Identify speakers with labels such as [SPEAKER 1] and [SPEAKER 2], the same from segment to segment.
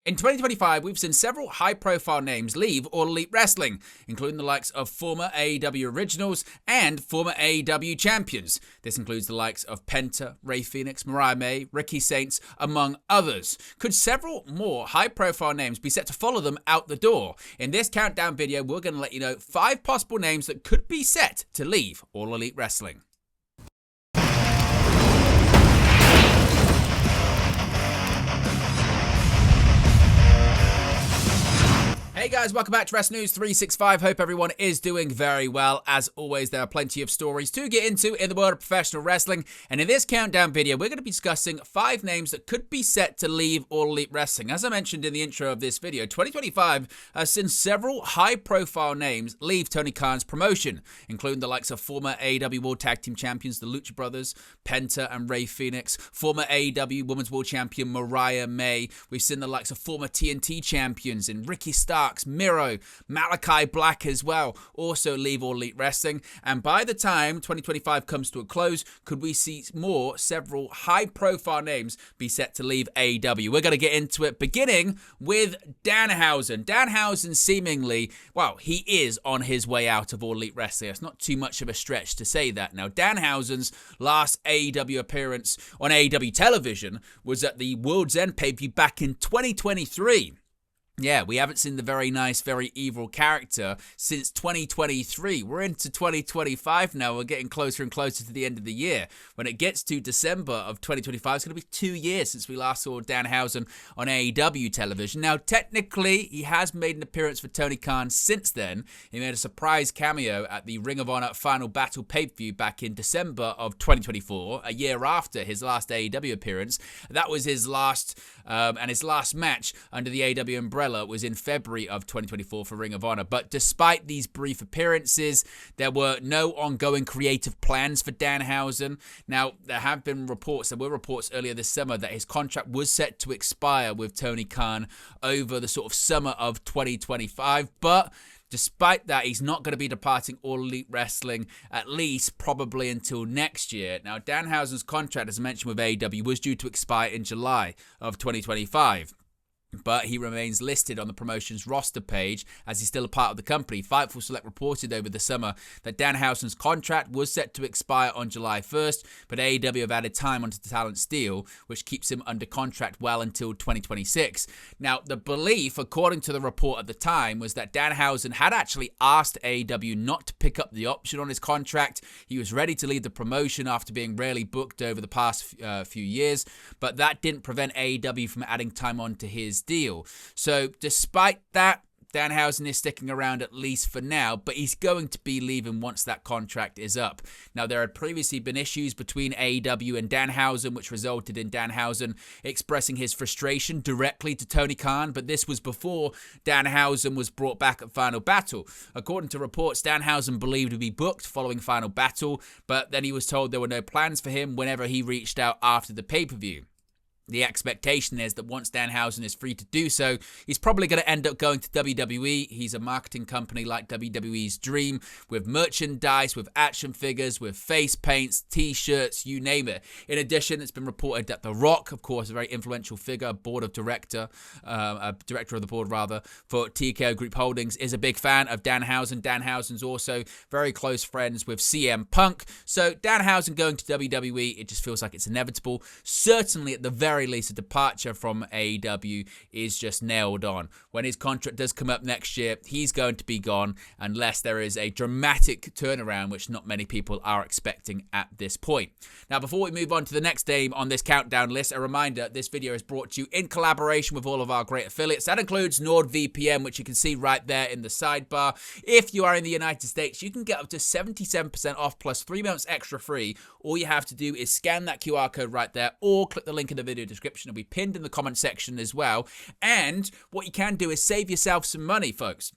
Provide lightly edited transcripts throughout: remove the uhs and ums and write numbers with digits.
[SPEAKER 1] In 2025, we've seen several high-profile names leave All Elite Wrestling, including the likes of former AEW Originals and former AEW Champions. This includes the likes of Penta, Rey Fenix, Mariah May, Ricky Saints, among others. Could several more high-profile names be set to follow them out the door? In this countdown video, we're going to let you know 5 possible names that could be set to leave All Elite Wrestling. Hey guys, welcome back to Wrestling News 365. Hope everyone is doing very well. As always, there are plenty of stories to get into in the world of professional wrestling. And in this countdown video, we're going to be discussing 5 names that could be set to leave All Elite Wrestling. As I mentioned in the intro of this video, 2025 has seen several high-profile names leave Tony Khan's promotion, including the likes of former AEW World Tag Team Champions, the Lucha Brothers, Penta and Rey Fenix, former AEW Women's World Champion Mariah May. We've seen the likes of former TNT champions in Ricky Starks, Miro, Malachi Black as well, also leave All Elite Wrestling. And by the time 2025 comes to a close, could we see several high-profile names be set to leave AEW? We're going to get into it, beginning with Danhausen. Danhausen seemingly, well, he is on his way out of All Elite Wrestling. It's not too much of a stretch to say that. Now, Danhausen's last AEW appearance on AEW television was at the World's End pay-per-view back in 2023. Yeah, we haven't seen the very nice, very evil character since 2023. We're into 2025 now. We're getting closer and closer to the end of the year. When it gets to December of 2025, it's going to be 2 years since we last saw Danhausen on AEW television. Now, technically, he has made an appearance for Tony Khan since then. He made a surprise cameo at the Ring of Honor Final Battle pay-per-view back in December of 2024, a year after his last AEW appearance. That was his last and his last match under the AEW umbrella was in February of 2024 for Ring of Honor. But despite these brief appearances, there were no ongoing creative plans for Danhausen. Now, there were reports earlier this summer that his contract was set to expire with Tony Khan over the sort of summer of 2025, but despite that, he's not going to be departing All Elite Wrestling, at least probably until next year. Now, Danhausen's contract, as I mentioned with AEW, was due to expire in July of 2025. But he remains listed on the promotion's roster page as he's still a part of the company. Fightful Select reported over the summer that Danhausen's contract was set to expire on July 1st, but AEW have added time onto the talent's deal, which keeps him under contract well until 2026. Now, the belief, according to the report at the time, was that Danhausen had actually asked AEW not to pick up the option on his contract. He was ready to leave the promotion after being rarely booked over the past few years, but that didn't prevent AEW from adding time onto his deal. So despite that, Danhausen is sticking around at least for now, but he's going to be leaving once that contract is up. Now, there had previously been issues between AEW and Danhausen, which resulted in Danhausen expressing his frustration directly to Tony Khan, but this was before Danhausen was brought back at Final Battle. According to reports, Danhausen believed to be booked following Final Battle, but then he was told there were no plans for him whenever he reached out after the pay-per-view. The expectation is that once Danhausen is free to do so, he's probably going to end up going to WWE. He's a marketing company like WWE's Dream, with merchandise, with action figures, with face paints, t-shirts, you name it. In addition, it's been reported that The Rock, of course, a very influential figure, director of the board rather, for TKO Group Holdings, is a big fan of Danhausen. Danhausen's also very close friends with CM Punk. So Danhausen going to WWE, it just feels like it's inevitable. Certainly at the very least, a departure from AEW is just nailed on. When his contract does come up next year, he's going to be gone unless there is a dramatic turnaround, which not many people are expecting at this point. Now, before we move on to the next name on this countdown list, a reminder, this video is brought to you in collaboration with all of our great affiliates. That includes NordVPN, which you can see right there in the sidebar. If you are in the United States, you can get up to 77% off plus 3 months extra free. All you have to do is scan that QR code right there or click the link in the video description. It'll be pinned in the comment section as well. And what you can do is save yourself some money, folks.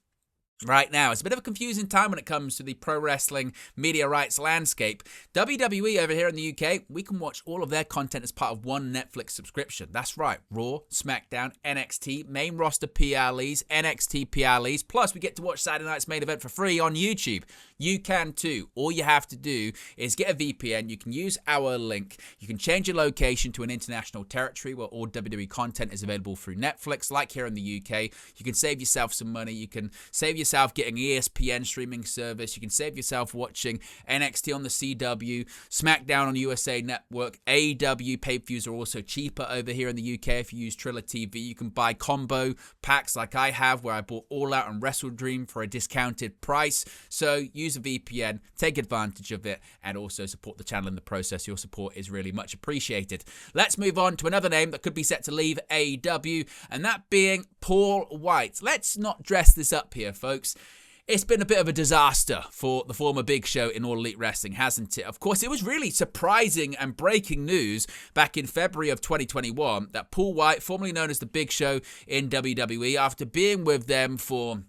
[SPEAKER 1] right now. It's a bit of a confusing time when it comes to the pro wrestling media rights landscape. WWE over here in the UK, we can watch all of their content as part of one Netflix subscription. That's right. Raw, SmackDown, NXT, main roster PLEs, NXT PLEs, plus we get to watch Saturday Night's Main Event for free on YouTube. You can too. All you have to do is get a VPN. You can use our link. You can change your location to an international territory where all WWE content is available through Netflix, like here in the UK. You can save yourself some money. You can save yourself getting ESPN streaming service. You can save yourself watching NXT on the CW, SmackDown on USA Network. AEW pay-per-views are also cheaper over here in the UK if you use Triller TV. You can buy combo packs like I have, where I bought All Out and Wrestle Dream for a discounted price. So use a VPN, take advantage of it, and also support the channel in the process. Your support is really much appreciated. Let's move on to another name that could be set to leave AEW, and that being Paul White. Let's not dress this up here, folks. It's been a bit of a disaster for the former Big Show in All Elite Wrestling, hasn't it? Of course, it was really surprising and breaking news back in February of 2021 that Paul White, formerly known as the Big Show in WWE, after being with them for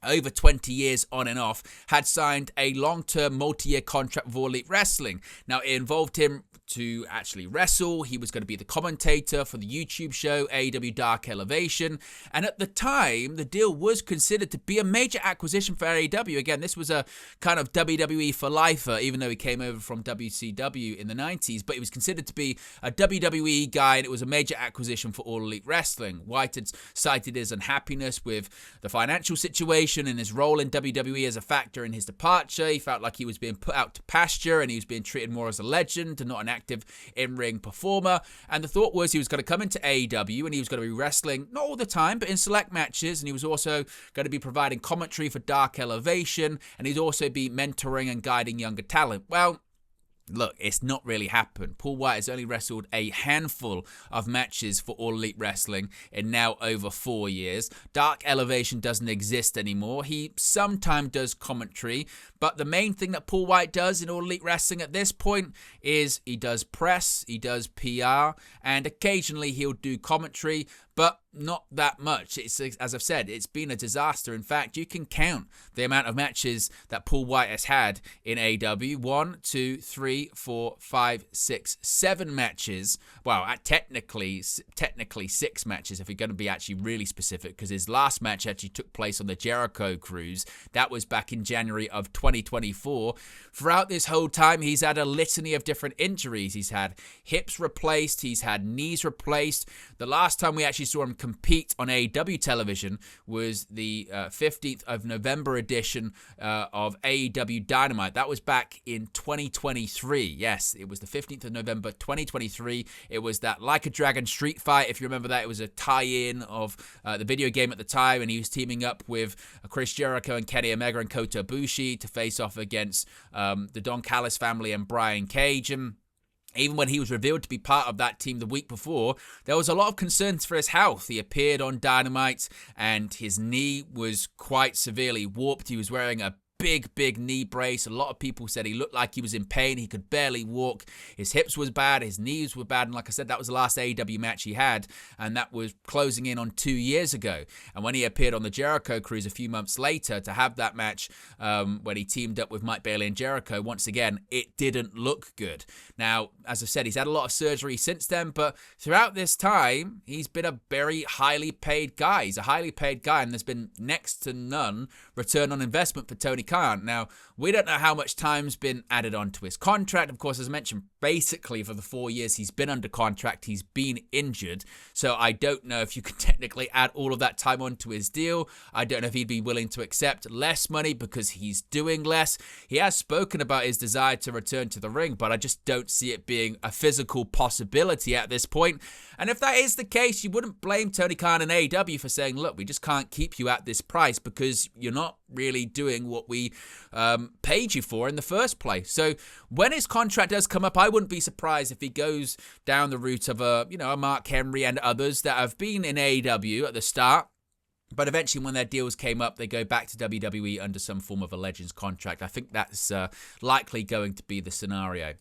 [SPEAKER 1] over 20 years on and off, had signed a long-term multi-year contract with All Elite Wrestling. Now, it involved him to actually wrestle. He was going to be the commentator for the YouTube show AEW Dark Elevation, and at the time the deal was considered to be a major acquisition for AEW. Again, this was a kind of WWE for lifer, even though he came over from WCW in the 90s, but he was considered to be a WWE guy, and it was a major acquisition for All Elite Wrestling. White had cited his unhappiness with the financial situation and his role in WWE as a factor in his departure. He felt like he was being put out to pasture and he was being treated more as a legend and not an active in-ring performer, and the thought was he was going to come into AEW and he was going to be wrestling, not all the time, but in select matches, and he was also going to be providing commentary for Dark Elevation, and he'd also be mentoring and guiding younger talent. Well, look, it's not really happened. Paul White has only wrestled a handful of matches for All Elite Wrestling in now over 4 years. Dark Elevation doesn't exist anymore. He sometimes does commentary, but the main thing that Paul White does in All Elite Wrestling at this point is he does press, he does PR, and occasionally he'll do commentary, but not that much. It's, as I've said, it's been a disaster. In fact, you can count the amount of matches that Paul White has had in AEW. 1, 2, 3, 4, 5, 6, 7 matches. Well, technically 6 matches if you're going to be actually really specific, because his last match actually took place on the Jericho Cruise. That was back in January of 2024. Throughout this whole time, he's had a litany of different injuries. He's had hips replaced. He's had knees replaced. The last time we actually saw him compete on AEW television was the 15th of November edition of AEW Dynamite. That was back in 2023. Yes, it was the 15th of November 2023. It was that Like a Dragon Street Fight. If you remember that, it was a tie-in of the video game at the time, and he was teaming up with Chris Jericho and Kenny Omega and Kota Ibushi to face off against the Don Callis family and Brian Cage. And even when he was revealed to be part of that team the week before, there was a lot of concerns for his health. He appeared on Dynamite and his knee was quite severely warped. He was wearing a big knee brace. A lot of people said he looked like he was in pain. He could barely walk. His hips was bad. His knees were bad. And like I said, that was the last AEW match he had. And that was closing in on 2 years ago. And when he appeared on the Jericho Cruise a few months later to have that match when he teamed up with Mike Bailey and Jericho, once again, it didn't look good. Now, as I said, he's had a lot of surgery since then. But throughout this time, he's been a very highly paid guy. He's a highly paid guy. And there's been next to none return on investment for Tony Khan. Now, we don't know how much time's been added onto his contract. Of course, as I mentioned, basically for the 4 years he's been under contract, he's been injured. So I don't know if you can technically add all of that time onto his deal. I don't know if he'd be willing to accept less money because he's doing less. He has spoken about his desire to return to the ring, but I just don't see it being a physical possibility at this point. And if that is the case, you wouldn't blame Tony Khan and AEW for saying, look, we just can't keep you at this price because you're not really doing what we paid you for in the first place. So when his contract does come up, I wouldn't be surprised if he goes down the route of a Mark Henry and others that have been in AEW at the start. But eventually, when their deals came up, they go back to WWE under some form of a Legends contract. I think that's likely going to be the scenario.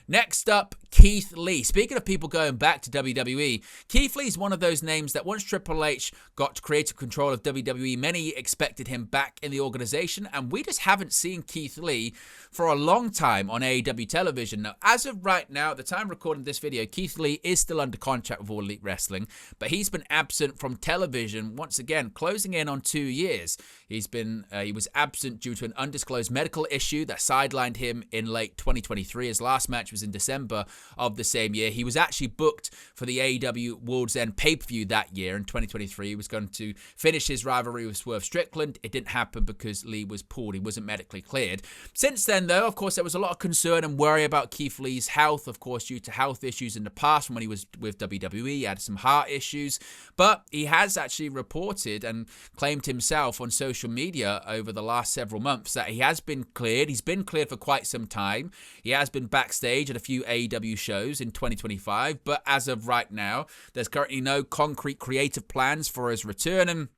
[SPEAKER 1] Next up, Keith Lee. Speaking of people going back to WWE, Keith Lee is one of those names that once Triple H got creative control of WWE, many expected him back in the organization, and we just haven't seen Keith Lee for a long time on AEW television. Now, as of right now, at the time recording this video, Keith Lee is still under contract with All Elite Wrestling, but he's been absent from television once again, closing in on 2 years. He was absent due to an undisclosed medical issue that sidelined him in late 2023. His last match was in December of the same year. He was actually booked for the AEW World's End pay-per-view that year in 2023. He was going to finish his rivalry with Swerve Strickland. It didn't happen because Lee was pulled. He wasn't medically cleared. Since then, though, of course, there was a lot of concern and worry about Keith Lee's health, of course, due to health issues in the past when he was with WWE. He had some heart issues, but he has actually reported and claimed himself on social media over the last several months that he has been cleared. He's been cleared for quite some time. He has been backstage at a few AEW shows in 2025, but as of right now, there's currently no concrete creative plans for his return, and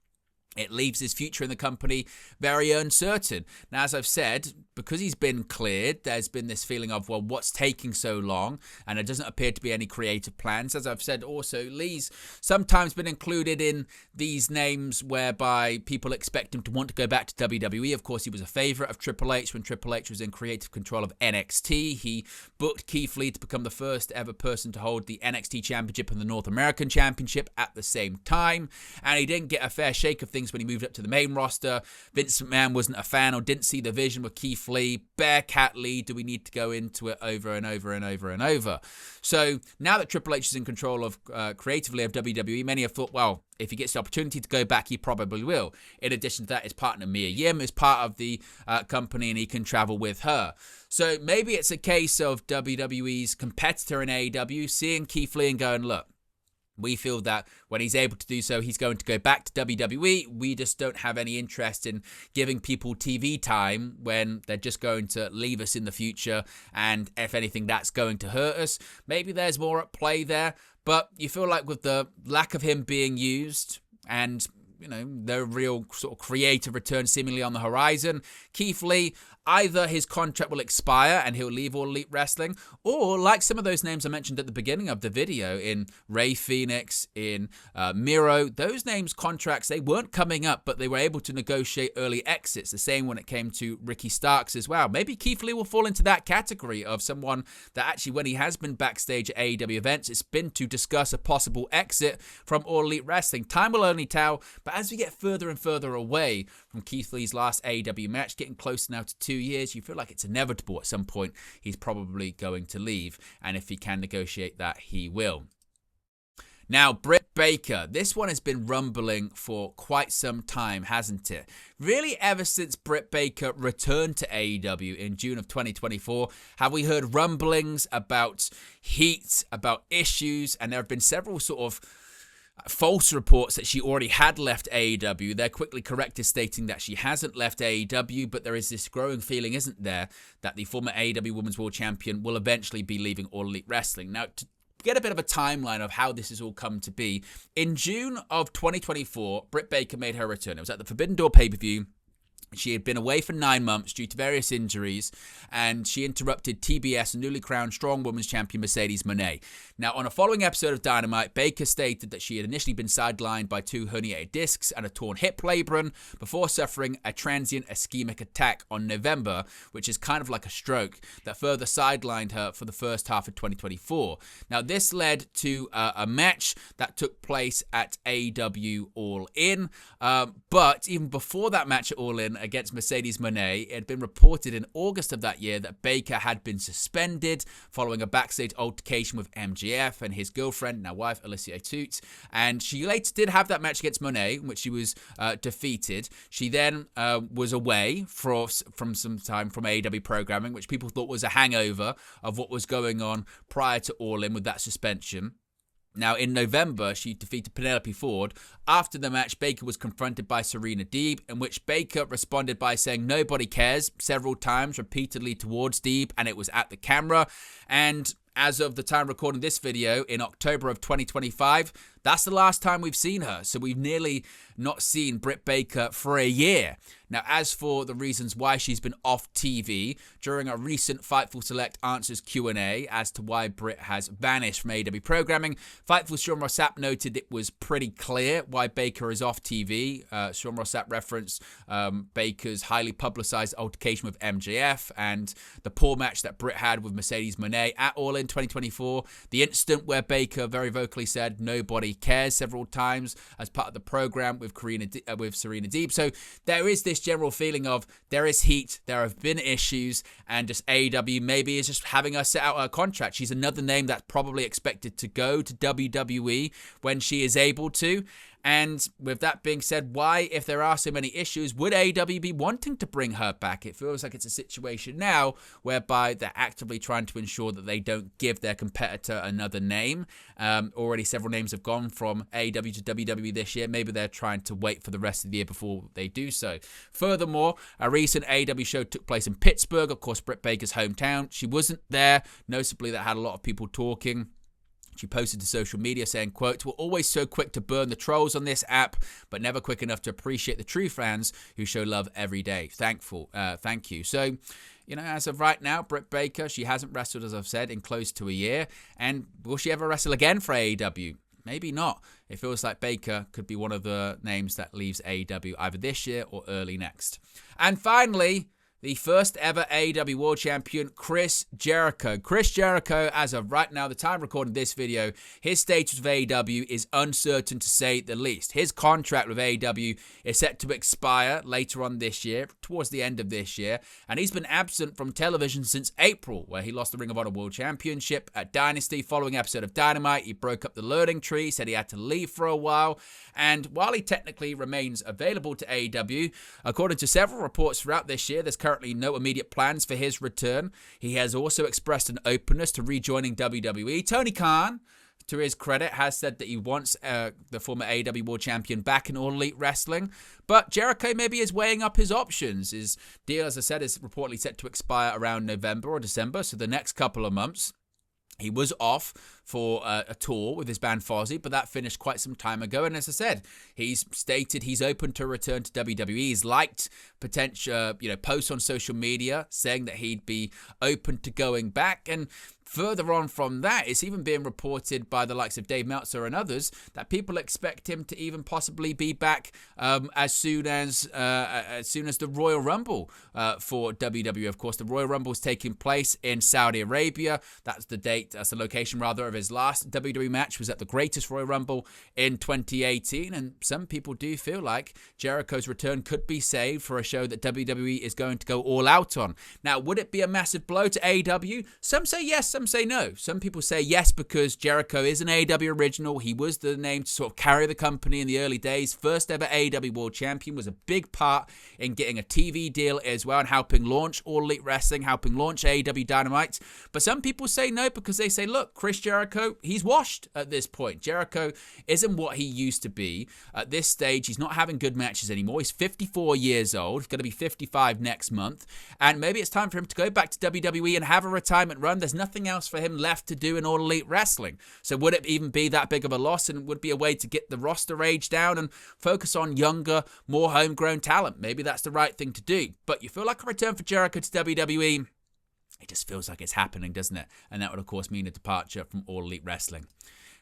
[SPEAKER 1] it leaves his future in the company very uncertain. Now, as I've said, because he's been cleared, there's been this feeling of, well, what's taking so long? And there doesn't appear to be any creative plans. As I've said also, Lee's sometimes been included in these names whereby people expect him to want to go back to WWE. Of course, he was a favorite of Triple H when Triple H was in creative control of NXT. He booked Keith Lee to become the first ever person to hold the NXT Championship and the North American Championship at the same time. And he didn't get a fair shake of things when he moved up to the main roster. Vince McMahon wasn't a fan or didn't see the vision with Keith Lee. Bearcat Lee, do we need to go into it over and over and over and over? So now that Triple H is in control of creatively of WWE, many have thought, well, if he gets the opportunity to go back, he probably will. In addition to that, his partner Mia Yim is part of the company and he can travel with her. So maybe it's a case of WWE's competitor in AEW seeing Keith Lee and going, look, we feel that when he's able to do so, he's going to go back to WWE. We just don't have any interest in giving people TV time when they're just going to leave us in the future. And if anything, that's going to hurt us. Maybe there's more at play there. But you feel like with the lack of him being used and, you know, the real sort of creative return seemingly on the horizon, Keith Lee, either his contract will expire and he'll leave All Elite Wrestling, or like some of those names I mentioned at the beginning of the video, in Rey Fenix, in Miro, those names' contracts, they weren't coming up, but they were able to negotiate early exits. The same when it came to Ricky Starks as well. Maybe Keith Lee will fall into that category of someone that actually, when he has been backstage at AEW events, it's been to discuss a possible exit from All Elite Wrestling. Time will only tell, but as we get further and further away from Keith Lee's last AEW match, getting closer now to 2 years, you feel like it's inevitable at some point he's probably going to leave, and if he can negotiate that, he will. Now, Britt Baker, this one has been rumbling for quite some time, hasn't it? Really, ever since Britt Baker returned to AEW in June of 2024, have we heard rumblings about heat, about issues, and there have been several sort of false reports that she already had left AEW. They're quickly corrected, stating that she hasn't left AEW, but there is this growing feeling, isn't there, that the former AEW Women's World Champion will eventually be leaving All Elite Wrestling. Now, to get a bit of a timeline of how this has all come to be, in June of 2024, Britt Baker made her return. It was at the Forbidden Door pay-per-view. She had been away for 9 months due to various injuries, and she interrupted TBS and newly crowned Strong Women's Champion Mercedes Moné. Now, on a following episode of Dynamite, Baker stated that she had initially been sidelined by 2 herniated discs and a torn hip labrum before suffering a transient ischemic attack on November, which is kind of like a stroke, that further sidelined her for the first half of 2024. Now, this led to a match that took place at AEW All In, but even before that match at All In against Mercedes Moné, it had been reported in August of that year that Baker had been suspended following a backstage altercation with MJF and his girlfriend, now wife, Alicia Atout. And she later did have that match against Moné, in which she was defeated. She then was away from some time from AEW programming, which people thought was a hangover of what was going on prior to All In with that suspension. Now, in November, she defeated Penelope Ford. After the match, Baker was confronted by Serena Deeb, in which Baker responded by saying nobody cares several times, repeatedly towards Deeb, and it was at the camera. And as of the time recording this video in October of 2025, that's the last time we've seen her. So we've nearly not seen Britt Baker for a year. Now, as for the reasons why she's been off TV, during a recent Fightful Select Answers Q&A as to why Britt has vanished from AEW programming, Fightful Sean Ross Sapp noted it was pretty clear why Baker is off TV. Sean Ross Sapp referenced Baker's highly publicized altercation with MJF and the poor match that Britt had with Mercedes Moné at All In 2024. The incident where Baker very vocally said nobody cares several times as part of the program with Serena Deeb. So there is this general feeling of there is heat, there have been issues, and just AEW maybe is just having her set out her contract. She's another name that's probably expected to go to WWE when she is able to. And with that being said, why, if there are so many issues, would AEW be wanting to bring her back? It feels like it's a situation now whereby they're actively trying to ensure that they don't give their competitor another name. Already several names have gone from AEW to WWE this year. Maybe they're trying to wait for the rest of the year before they do so. Furthermore, a recent AEW show took place in Pittsburgh, of course, Britt Baker's hometown. She wasn't there. Noticeably, that had a lot of people talking. She posted to social media saying, quote, "We're always so quick to burn the trolls on this app, but never quick enough to appreciate the true fans who show love every day. Thank you." So, as of right now, Britt Baker, she hasn't wrestled, as I've said, in close to a year. And will she ever wrestle again for AEW? Maybe not. It feels like Baker could be one of the names that leaves AEW either this year or early next. And finally, the first ever AEW World Champion, Chris Jericho. Chris Jericho, as of right now, the time recording this video, his status with AEW is uncertain to say the least. His contract with AEW is set to expire later on this year, towards the end of this year, and he's been absent from television since April, where he lost the Ring of Honor World Championship at Dynasty. Following episode of Dynamite, he broke up the learning tree, said he had to leave for a while, and while he technically remains available to AEW, according to several reports throughout this year, there's currently no immediate plans for his return. He has also expressed an openness to rejoining WWE. Tony Khan, to his credit, has said that he wants the former AEW World Champion back in All Elite Wrestling. But Jericho maybe is weighing up his options. His deal, as I said, is reportedly set to expire around November or December, so the next couple of months. He was off for a tour with his band Fozzy, but that finished quite some time ago. And as I said, he's stated he's open to return to WWE. He's liked potential, posts on social media saying that he'd be open to going back. And further on from that, it's even being reported by the likes of Dave Meltzer and others that people expect him to even possibly be back as soon as the Royal Rumble for WWE. Of course, the Royal Rumble is taking place in Saudi Arabia. That's the location rather of his last WWE match, was at the Greatest Royal Rumble in 2018. And some people do feel like Jericho's return could be saved for a show that WWE is going to go all out on. Now, would it be a massive blow to AEW? Some say yes, some say no. Some people say yes because Jericho is an AEW original. He was the name to sort of carry the company in the early days. First ever AEW World Champion, was a big part in getting a TV deal as well and helping launch All Elite Wrestling, helping launch AEW Dynamite. But some people say no because they say, look, Chris Jericho, he's washed at this point. Jericho isn't what he used to be. At this stage, he's not having good matches anymore. He's 54 years old. He's going to be 55 next month. And maybe it's time for him to go back to WWE and have a retirement run. There's nothing else for him left to do in All Elite Wrestling. So would it even be that big of a loss, and would be a way to get the roster age down and focus on younger, more homegrown talent? Maybe that's the right thing to do. But you feel like a return for Jericho to WWE, it just feels like it's happening, doesn't it? And that would, of course, mean a departure from All Elite Wrestling.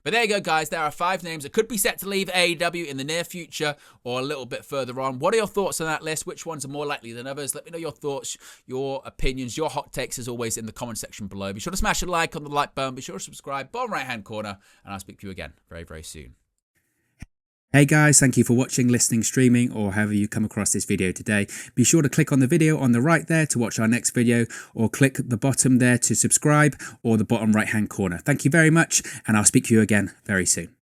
[SPEAKER 1] But there you go, guys. There are 5 names that could be set to leave AEW in the near future or a little bit further on. What are your thoughts on that list? Which ones are more likely than others? Let me know your thoughts, your opinions, your hot takes, as always, in the comment section below. Be sure to smash a like on the like button. Be sure to subscribe, bottom right-hand corner, and I'll speak to you again very, very soon.
[SPEAKER 2] Hey guys, thank you for watching, listening, streaming, or however you come across this video today. Be sure to click on the video on the right there to watch our next video, or click the bottom there to subscribe, or the bottom right hand corner. Thank you very much, and I'll speak to you again very soon.